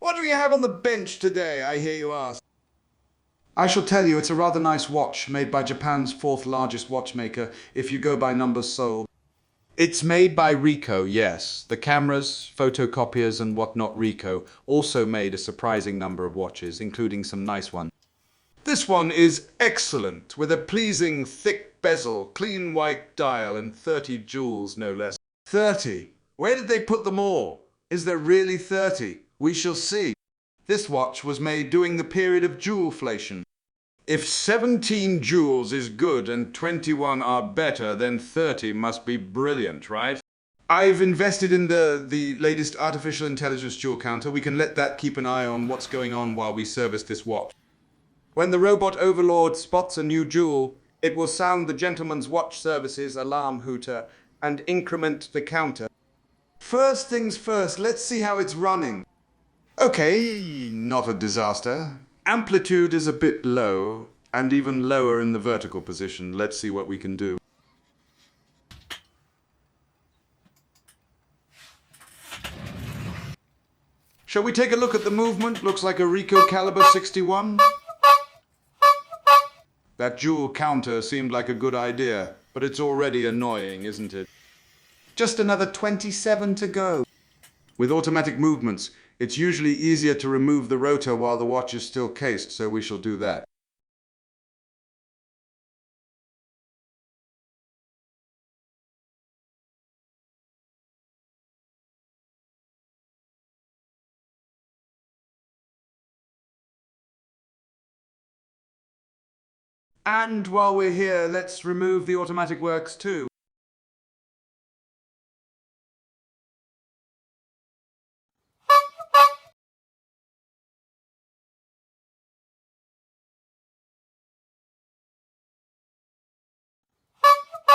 What do we have on the bench today, I hear you ask? I shall tell you, it's a rather nice watch made by Japan's fourth largest watchmaker, if you go by numbers sold. It's made by Ricoh, yes. The cameras, photocopiers and whatnot Ricoh also made a surprising number of watches, including some nice ones. This one is excellent, with a pleasing thick bezel, clean white dial and 30 jewels no less. 30? Where did they put them all? Is there really 30? We shall see. This watch was made during the period of jewelflation. If 17 jewels is good and 21 are better, then 30 must be brilliant, right? I've invested in the latest artificial intelligence jewel counter. We can let that keep an eye on what's going on while we service this watch. When the robot overlord spots a new jewel, it will sound the gentleman's watch services alarm hooter and increment the counter. First things first, let's see how it's running. Okay, not a disaster. Amplitude is a bit low, and even lower in the vertical position. Let's see what we can do. Shall we take a look at the movement? Looks like a Ricoh caliber 61. That jewel counter seemed like a good idea, but it's already annoying, isn't it? Just another 27 to go. With automatic movements, it's usually easier to remove the rotor while the watch is still cased, so we shall do that. And while we're here, let's remove the automatic works too.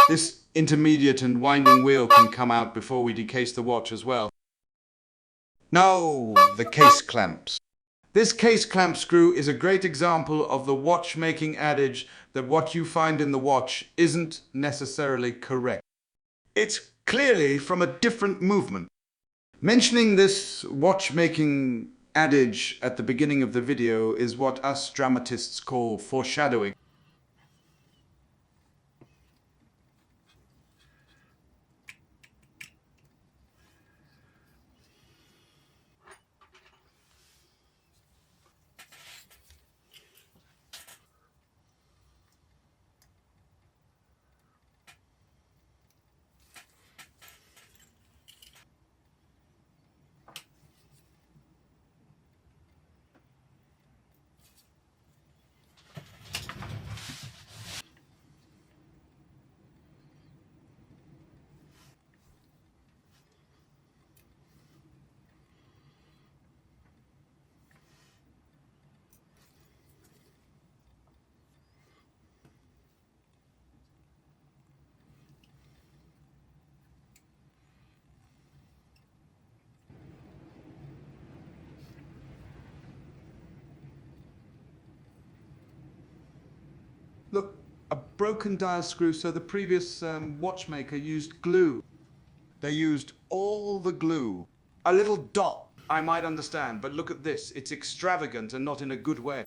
This intermediate and winding wheel can come out before we decase the watch as well. No, the case clamps. This case clamp screw is a great example of the watchmaking adage that what you find in the watch isn't necessarily correct. It's clearly from a different movement. Mentioning this watchmaking adage at the beginning of the video is what us dramatists call foreshadowing. Look, a broken dial screw, so the previous watchmaker used glue. They used all the glue. A little dot, I might understand, but look at this. It's extravagant and not in a good way.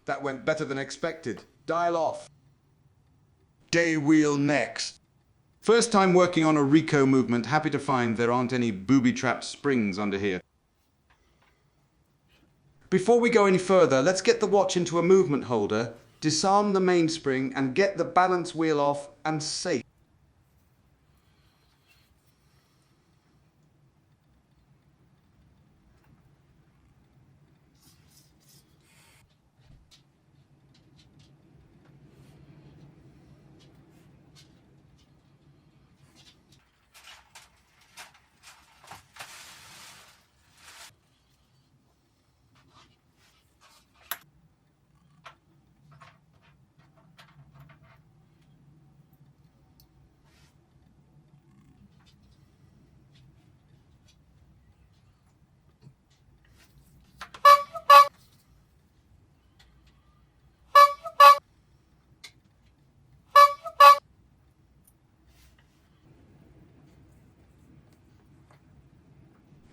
That went better than expected. Dial off. Day wheel next. First time working on a Ricoh movement, happy to find there aren't any booby-trapped springs under here. Before we go any further, let's get the watch into a movement holder, disarm the mainspring and get the balance wheel off and safe.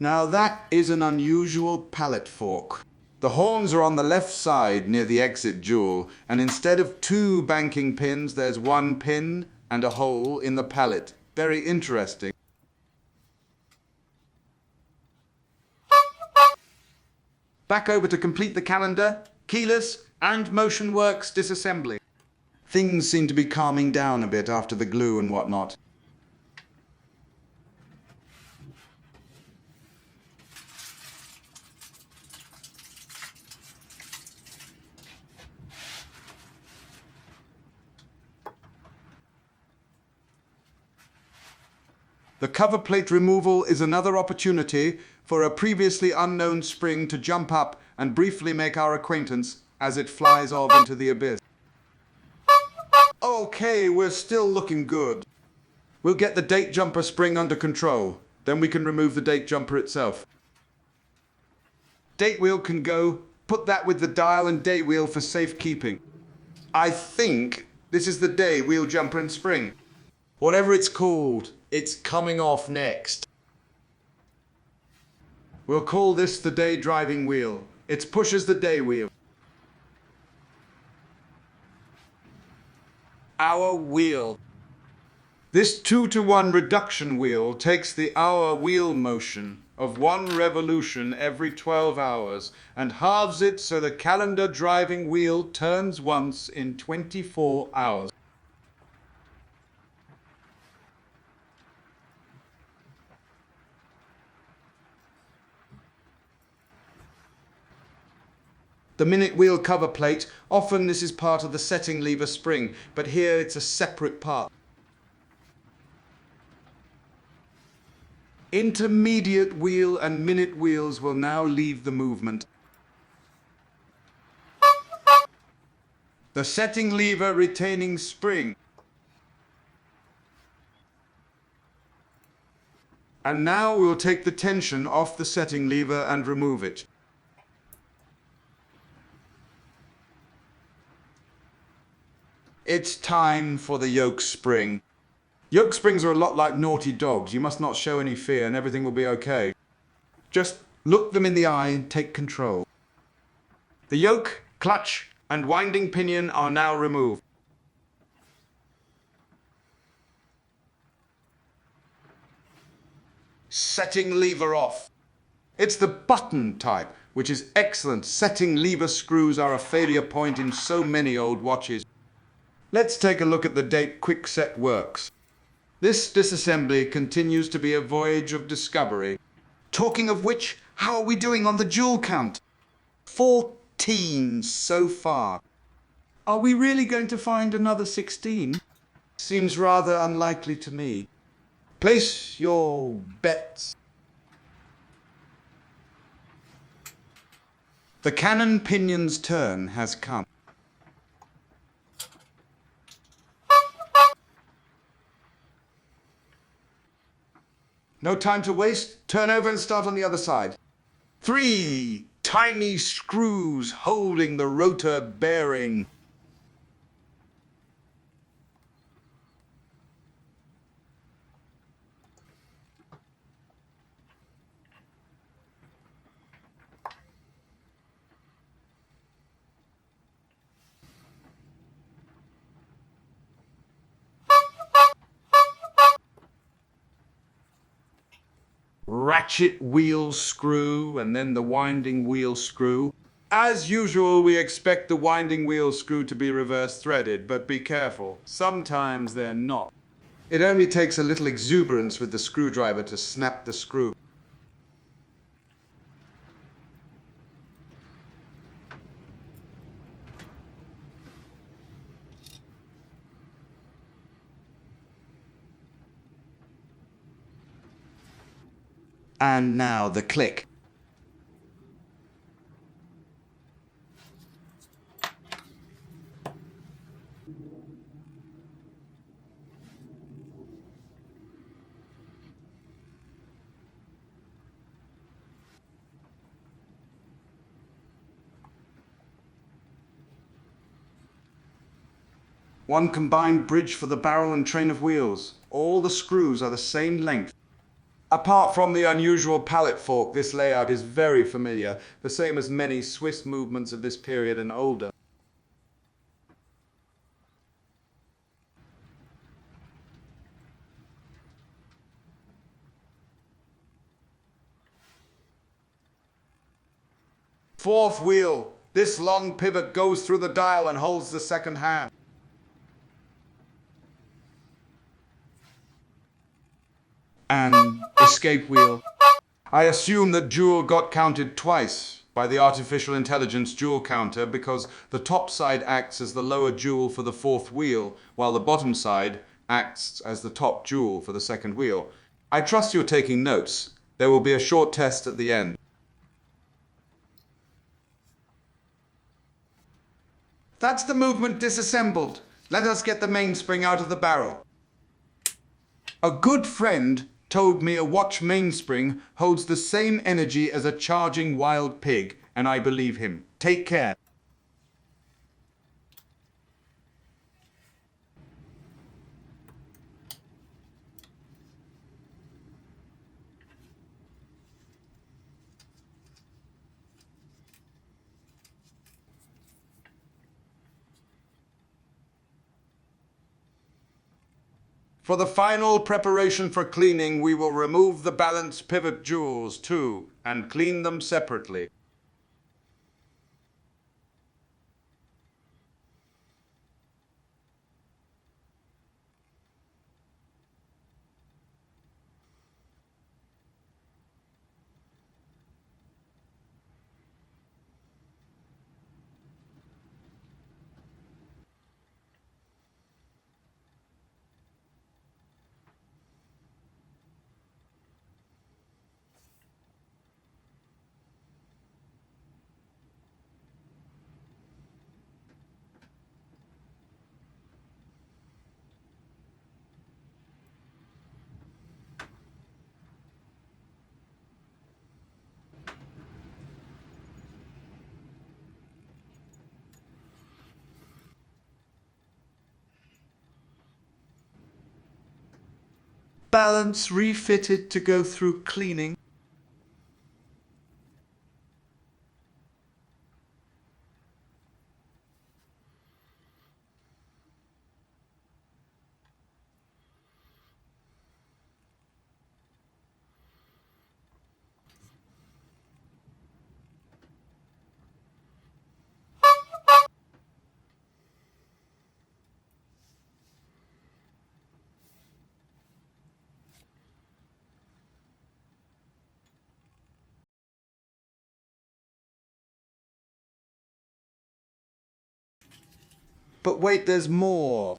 Now that is an unusual pallet fork. The horns are on the left side near the exit jewel, and instead of two banking pins, there's one pin and a hole in the pallet. Very interesting. Back over to complete the calendar, keyless and motion works disassembly. Things seem to be calming down a bit after the glue and whatnot. The cover plate removal is another opportunity for a previously unknown spring to jump up and briefly make our acquaintance as it flies off into the abyss. Okay, we're still looking good. We'll get the date jumper spring under control. Then we can remove the date jumper itself. Date wheel can go. Put that with the dial and date wheel for safekeeping. I think this is the day wheel jumper and spring. Whatever it's called, it's coming off next. We'll call this the day driving wheel. It pushes the day wheel. Hour wheel. This 2-to-1 reduction wheel takes the hour wheel motion of one revolution every 12 hours and halves it so the calendar driving wheel turns once in 24 hours. The minute wheel cover plate, often this is part of the setting lever spring, but here it's a separate part. Intermediate wheel and minute wheels will now leave the movement. The setting lever retaining spring. And now we'll take the tension off the setting lever and remove it. It's time for the yoke spring. Yoke springs are a lot like naughty dogs. You must not show any fear and everything will be okay. Just look them in the eye and take control. The yoke, clutch, and winding pinion are now removed. Setting lever off. It's the button type, which is excellent. Setting lever screws are a failure point in so many old watches. Let's take a look at the date quickset works. This disassembly continues to be a voyage of discovery. Talking of which, how are we doing on the jewel count? 14 so far. Are we really going to find another 16? Seems rather unlikely to me. Place your bets. The cannon pinion's turn has come. No time to waste. Turn over and start on the other side. 3 tiny screws holding the rotor bearing. Ratchet wheel screw and then the winding wheel screw. As usual, we expect the winding wheel screw to be reverse threaded, but be careful. Sometimes they're not. It only takes a little exuberance with the screwdriver to snap the screw. And now the click. One combined bridge for the barrel and train of wheels. All the screws are the same length. Apart from the unusual pallet fork, this layout is very familiar, the same as many Swiss movements of this period and older. Fourth wheel. This long pivot goes through the dial and holds the second hand. And escape wheel. I assume that jewel got counted twice by the artificial intelligence jewel counter because the top side acts as the lower jewel for the fourth wheel, while the bottom side acts as the top jewel for the second wheel. I trust you're taking notes. There will be a short test at the end. That's the movement disassembled. Let us get the mainspring out of the barrel. A good friend told me a watch mainspring holds the same energy as a charging wild pig, and I believe him. Take care. For the final preparation for cleaning, we will remove the balance pivot jewels too, and clean them separately. Balance refitted to go through cleaning. But wait, there's more.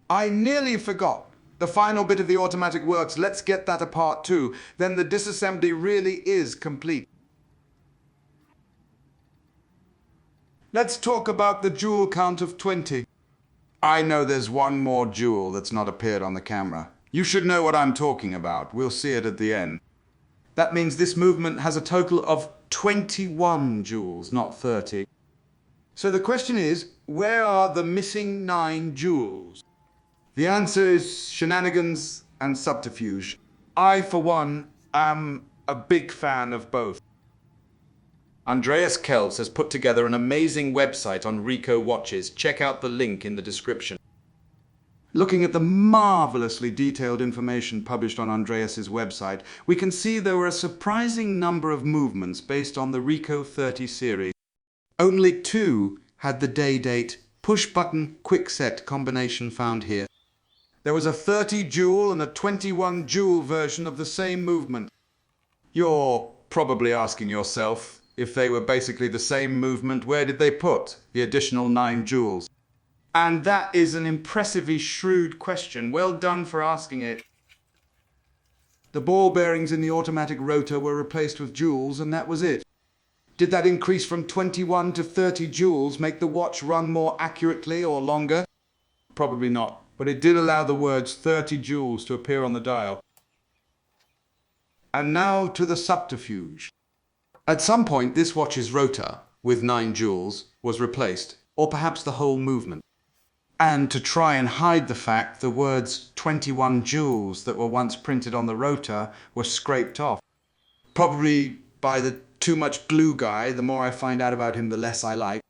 I nearly forgot. The final bit of the automatic works. Let's get that apart too. Then the disassembly really is complete. Let's talk about the jewel count of 20. I know there's one more jewel that's not appeared on the camera. You should know what I'm talking about. We'll see it at the end. That means this movement has a total of 21 jewels, not 30. So the question is, where are the missing 9 jewels? The answer is shenanigans and subterfuge. I, for one, am a big fan of both. Andreas Kelz has put together an amazing website on Ricoh watches. Check out the link in the description. Looking at the marvelously detailed information published on Andreas's website, we can see there were a surprising number of movements based on the Ricoh 30 series. Only 2 had the day-date, push-button, quick-set combination found here. There was a 30 jewel and a 21 jewel version of the same movement. You're probably asking yourself, if they were basically the same movement, where did they put the additional 9 jewels? And that is an impressively shrewd question. Well done for asking it. The ball bearings in the automatic rotor were replaced with jewels, and that was it. Did that increase from 21 to 30 jewels make the watch run more accurately or longer? Probably not, but it did allow the words 30 jewels to appear on the dial. And now to the subterfuge. At some point, this watch's rotor, with 9 jewels, was replaced, or perhaps the whole movement. and to try and hide the fact the words 21 joules that were once printed on the rotor were scraped off. Probably by the too much glue guy. The more I find out about him, the less I like.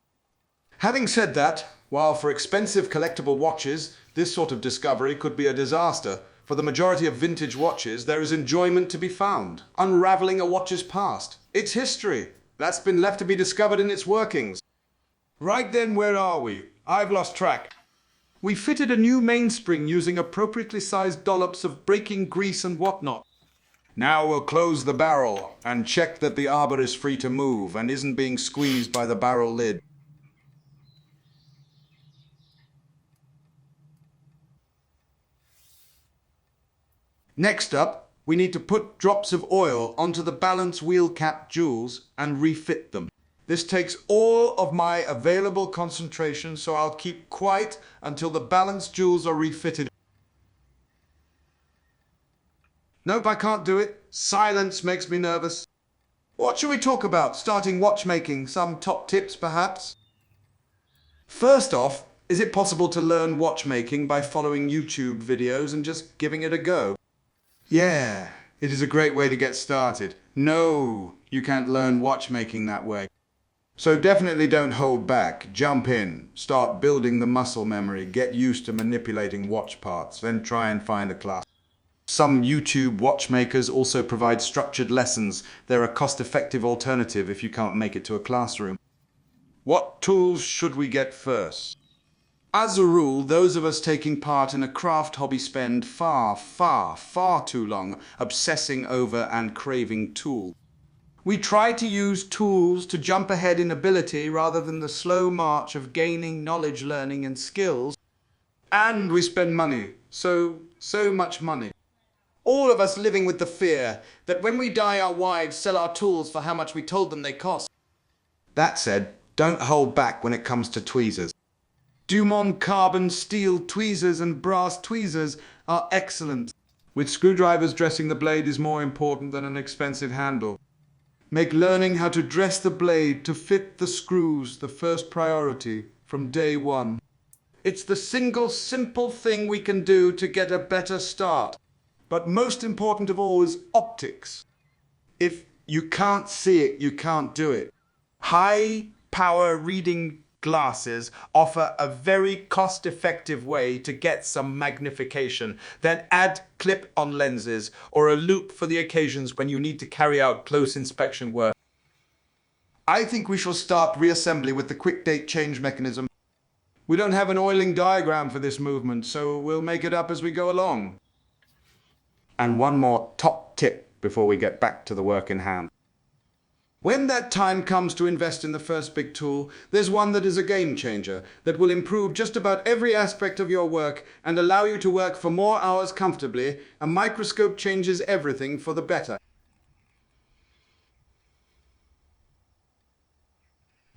Having said that, while for expensive collectible watches, this sort of discovery could be a disaster, for the majority of vintage watches, there is enjoyment to be found. Unraveling a watch's past. Its history. That's been left to be discovered in its workings. Right then, where are we? I've lost track. We fitted a new mainspring using appropriately sized dollops of braking grease and whatnot. Now we'll close the barrel and check that the arbor is free to move and isn't being squeezed by the barrel lid. Next up, we need to put drops of oil onto the balance wheel cap jewels and refit them. This takes all of my available concentration, so I'll keep quiet until the balance jewels are refitted. Nope, I can't do it. Silence makes me nervous. What should we talk about? Starting watchmaking? Some top tips, perhaps? First off, is it possible to learn watchmaking by following YouTube videos and just giving it a go? Yeah, it is a great way to get started. No, you can't learn watchmaking that way. So definitely don't hold back. Jump in, start building the muscle memory, get used to manipulating watch parts, then try and find a class. Some YouTube watchmakers also provide structured lessons. They're a cost-effective alternative if you can't make it to a classroom. What tools should we get first? As a rule, those of us taking part in a craft hobby spend far too long obsessing over and craving tools. We try to use tools to jump ahead in ability rather than the slow march of gaining knowledge, learning and skills. And we spend money. So much money. All of us living with the fear that when we die our wives sell our tools for how much we told them they cost. That said, don't hold back when it comes to tweezers. Dumont carbon steel tweezers and brass tweezers are excellent. With screwdrivers, dressing the blade is more important than an expensive handle. Make learning how to dress the blade to fit the screws the first priority from day one. It's the single simple thing we can do to get a better start. But most important of all is optics. If you can't see it, you can't do it. High power reading glasses offer a very cost-effective way to get some magnification. Then add clip-on lenses or a loupe for the occasions when you need to carry out close inspection work. I think we shall start reassembly with the quick date change mechanism. We don't have an oiling diagram for this movement, so we'll make it up as we go along. And one more top tip before we get back to the work in hand. When that time comes to invest in the first big tool, there's one that is a game changer, that will improve just about every aspect of your work and allow you to work for more hours comfortably. A microscope changes everything for the better.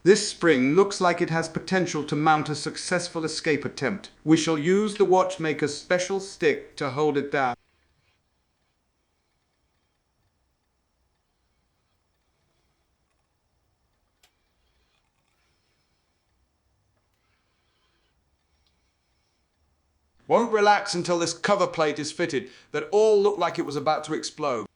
This spring looks like it has potential to mount a successful escape attempt. We shall use the watchmaker's special stick to hold it down. Won't relax until this cover plate is fitted. That all looked like it was about to explode.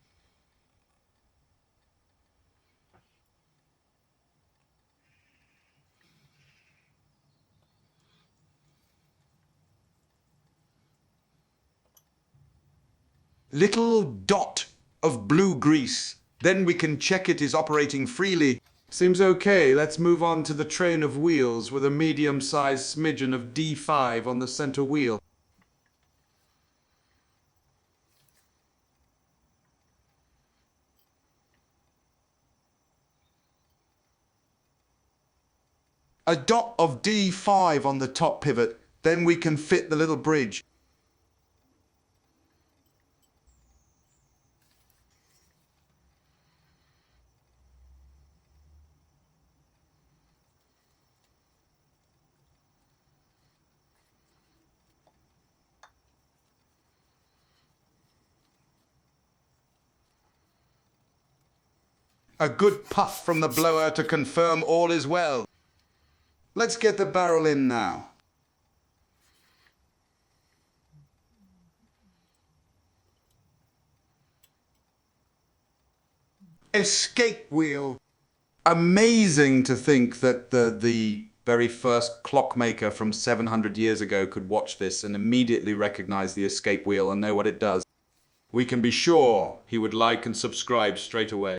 Little dot of blue grease. Then we can check it is operating freely. Seems okay. Let's move on to the train of wheels with a medium-sized smidgen of D5 on the center wheel. A dot of D5 on the top pivot, then we can fit the little bridge. A good puff from the blower to confirm all is well. Let's get the barrel in now. Escape wheel. Amazing to think that the very first clockmaker from 700 years ago could watch this and immediately recognize the escape wheel and know what it does. We can be sure he would like and subscribe straight away.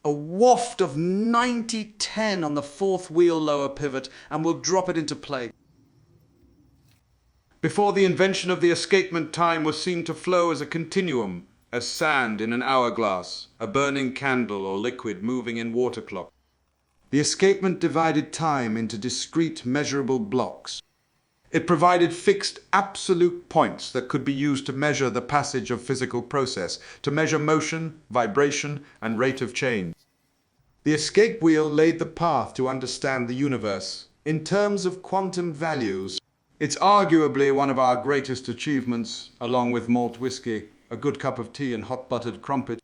A waft of 90-10 on the fourth wheel lower pivot and we'll drop it into play. Before the invention of the escapement, time was seen to flow as a continuum, as sand in an hourglass, a burning candle or liquid moving in water clock. The escapement divided time into discrete measurable blocks. It provided fixed absolute points that could be used to measure the passage of physical process, to measure motion, vibration, and rate of change. The escape wheel laid the path to understand the universe in terms of quantum values. It's arguably one of our greatest achievements, along with malt whiskey, a good cup of tea and hot buttered crumpet.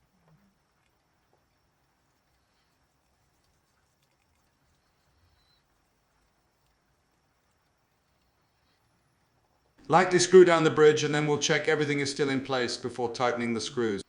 Lightly screw down the bridge and then we'll check everything is still in place before tightening the screws.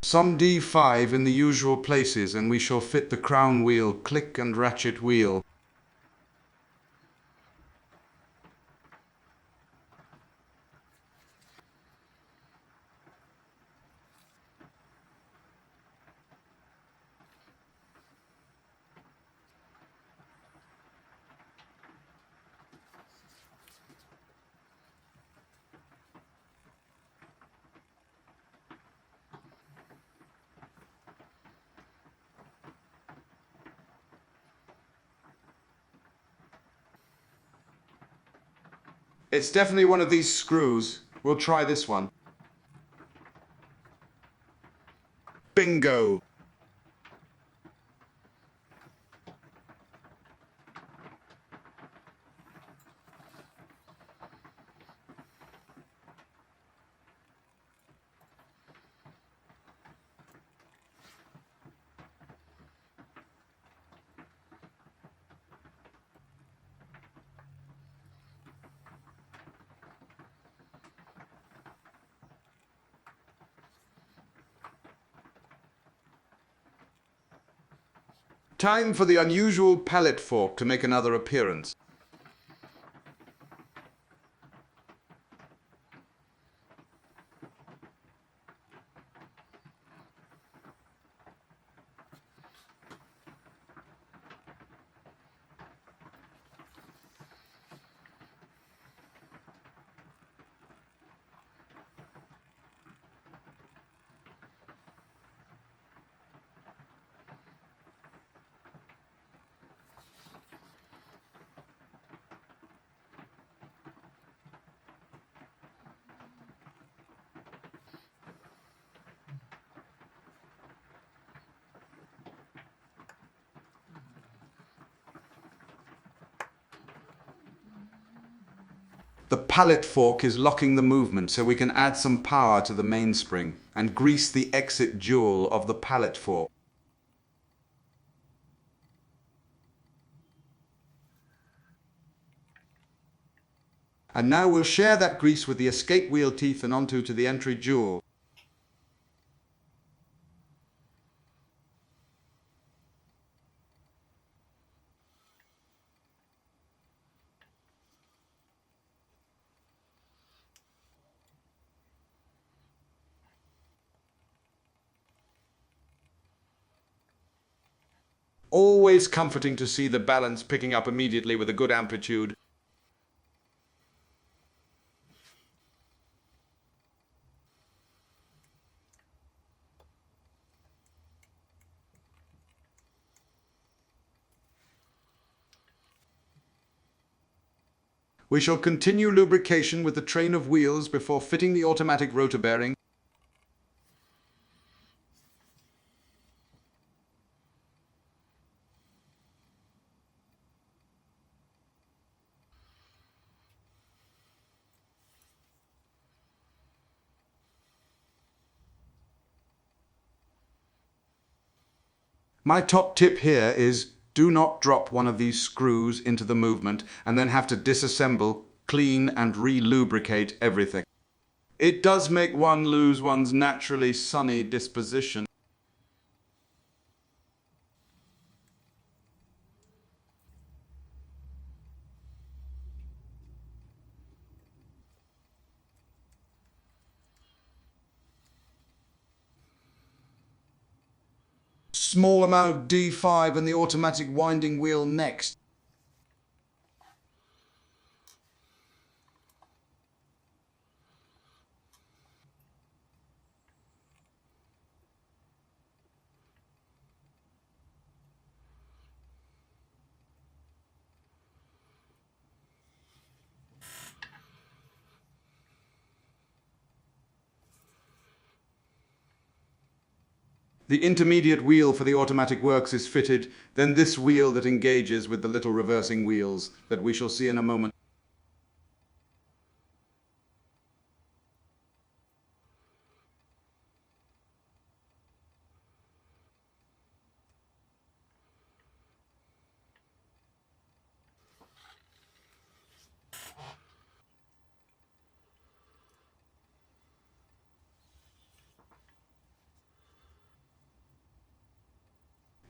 Some D5 in the usual places and we shall fit the crown wheel, click and ratchet wheel. It's definitely one of these screws. We'll try this one. Bingo! Time for the unusual pallet fork to make another appearance. The pallet fork is locking the movement so we can add some power to the mainspring and grease the exit jewel of the pallet fork. And now we'll share that grease with the escape wheel teeth and onto to the entry jewel. Always comforting to see the balance picking up immediately with a good amplitude. We shall continue lubrication with the train of wheels before fitting the automatic rotor bearing. My top tip here is do not drop one of these screws into the movement and then have to disassemble, clean and re-lubricate everything. It does make one lose one's naturally sunny disposition. Small amount of D5 and the automatic winding wheel next. The intermediate wheel for the automatic works is fitted, then this wheel that engages with the little reversing wheels that we shall see in a moment.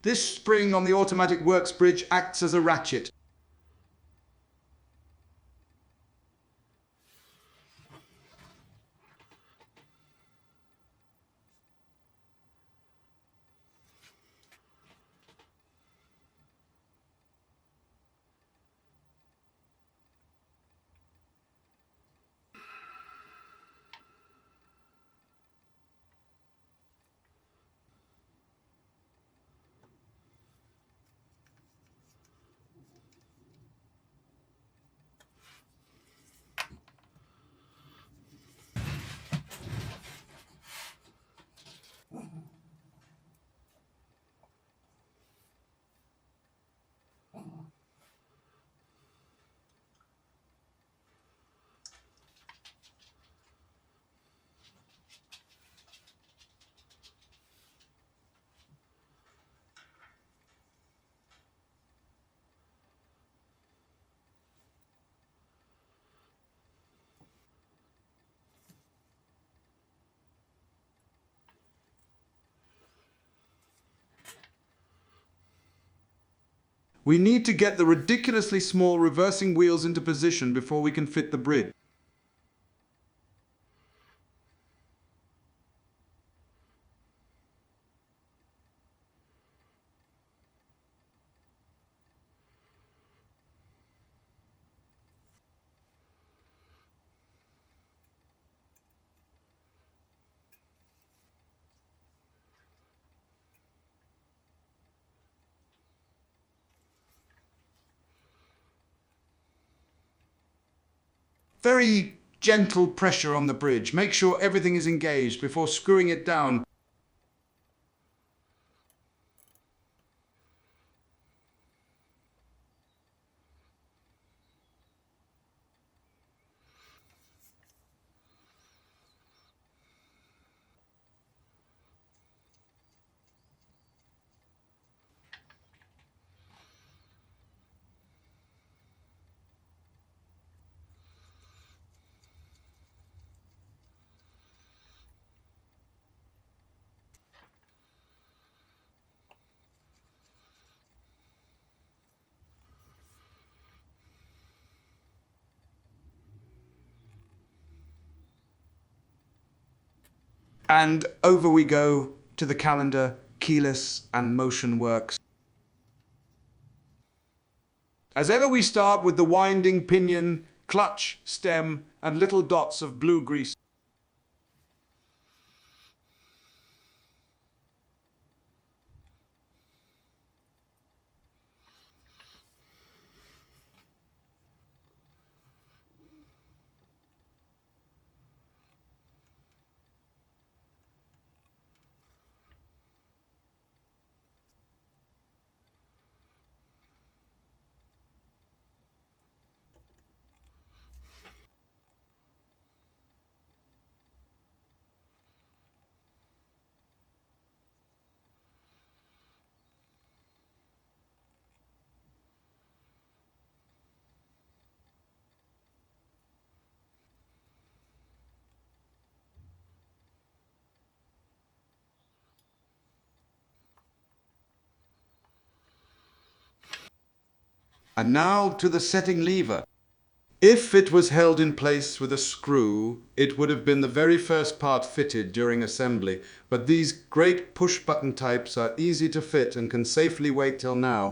This spring on the automatic works bridge acts as a ratchet. We need to get the ridiculously small reversing wheels into position before we can fit the bridge. Very gentle pressure on the bridge. Make sure everything is engaged before screwing it down. And over we go to the calendar, keyless and motion works. As ever, we start with the winding pinion, clutch, stem, and little dots of blue grease. And now to the setting lever. If it was held in place with a screw, it would have been the very first part fitted during assembly, but these great push-button types are easy to fit and can safely wait till now.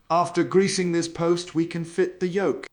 After greasing this post, we can fit the yoke.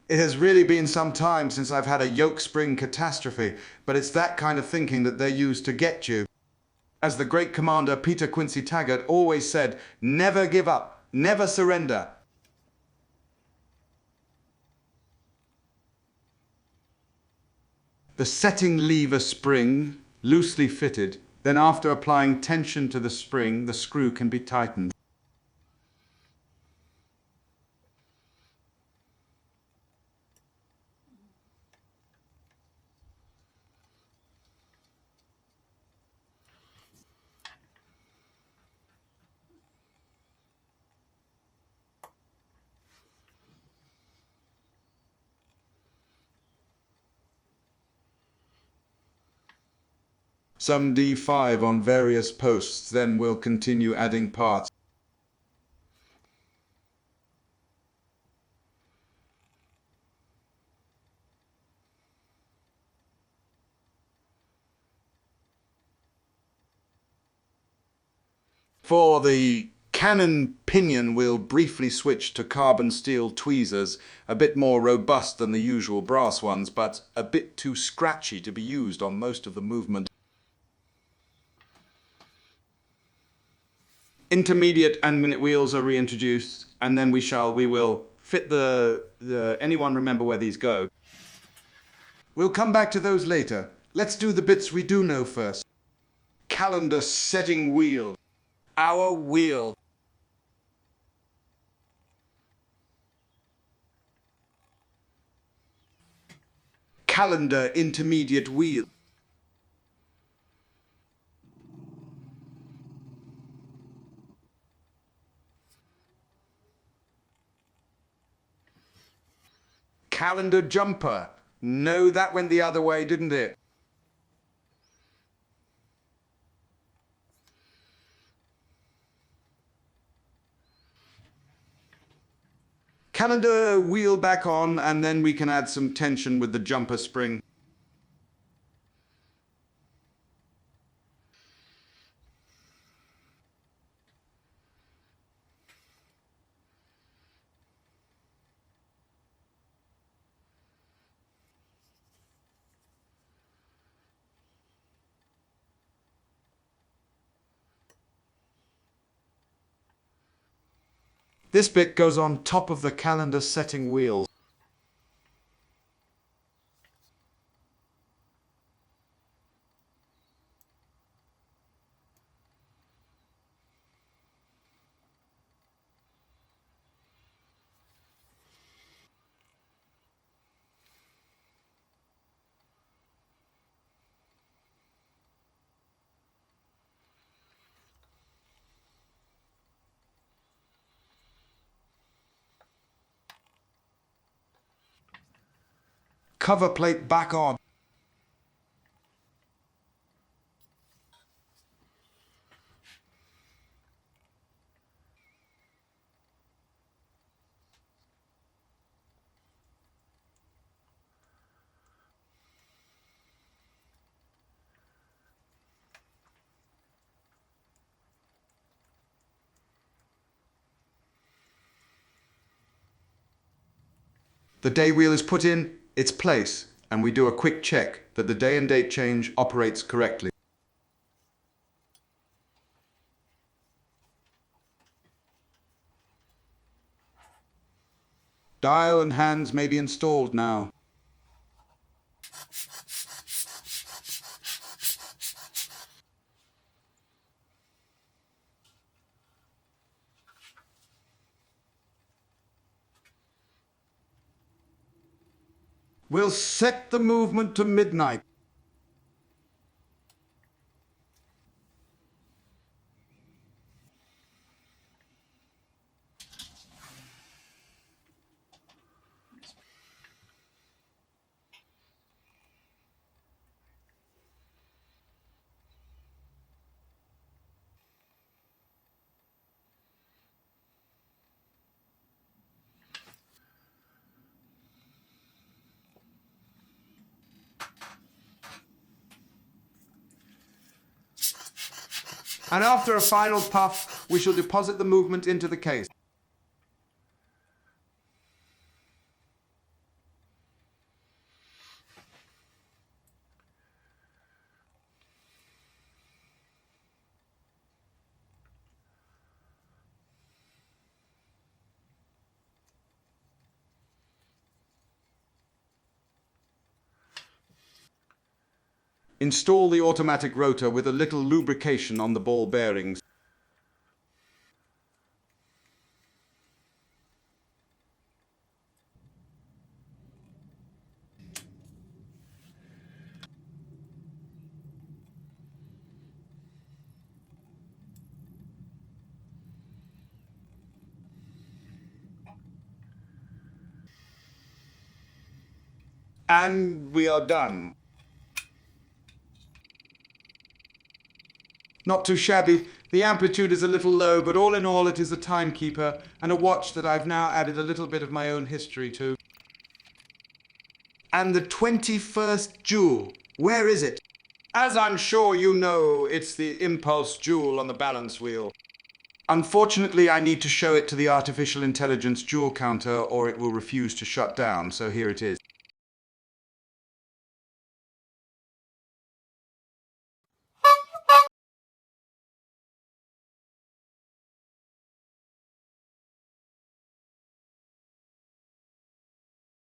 It has really been some time since I've had a yoke spring catastrophe, but it's that kind of thinking that they use to get you. As the great commander Peter Quincy Taggart always said, never give up, never surrender. The setting lever spring, loosely fitted, then after applying tension to the spring, the screw can be tightened. Some D5 on various posts, then we'll continue adding parts. For the cannon pinion, we'll briefly switch to carbon steel tweezers, a bit more robust than the usual brass ones, but a bit too scratchy to be used on most of the movement. Intermediate and minute wheels are reintroduced, and then we will fit anyone remember where these go? We'll come back to those later. Let's do the bits we do know first. Calendar setting wheel. Our wheel. Calendar intermediate wheel. Calendar jumper. No, that went the other way, didn't it? Calendar wheel back on, and then we can add some tension with the jumper spring. This bit goes on top of the calendar setting wheel. Cover plate back on. The day wheel is put in its place, and we do a quick check that the day and date change operates correctly. Dial and hands may be installed now. We'll set the movement to midnight. And after a final puff, we shall deposit the movement into the case. Install the automatic rotor with a little lubrication on the ball bearings. And we are done. Not too shabby. The amplitude is a little low, but all in all it is a timekeeper and a watch that I've now added a little bit of my own history to. And the 21st jewel, where is it? As I'm sure you know, it's the impulse jewel on the balance wheel. Unfortunately, I need to show it to the artificial intelligence jewel counter or it will refuse to shut down, so here it is.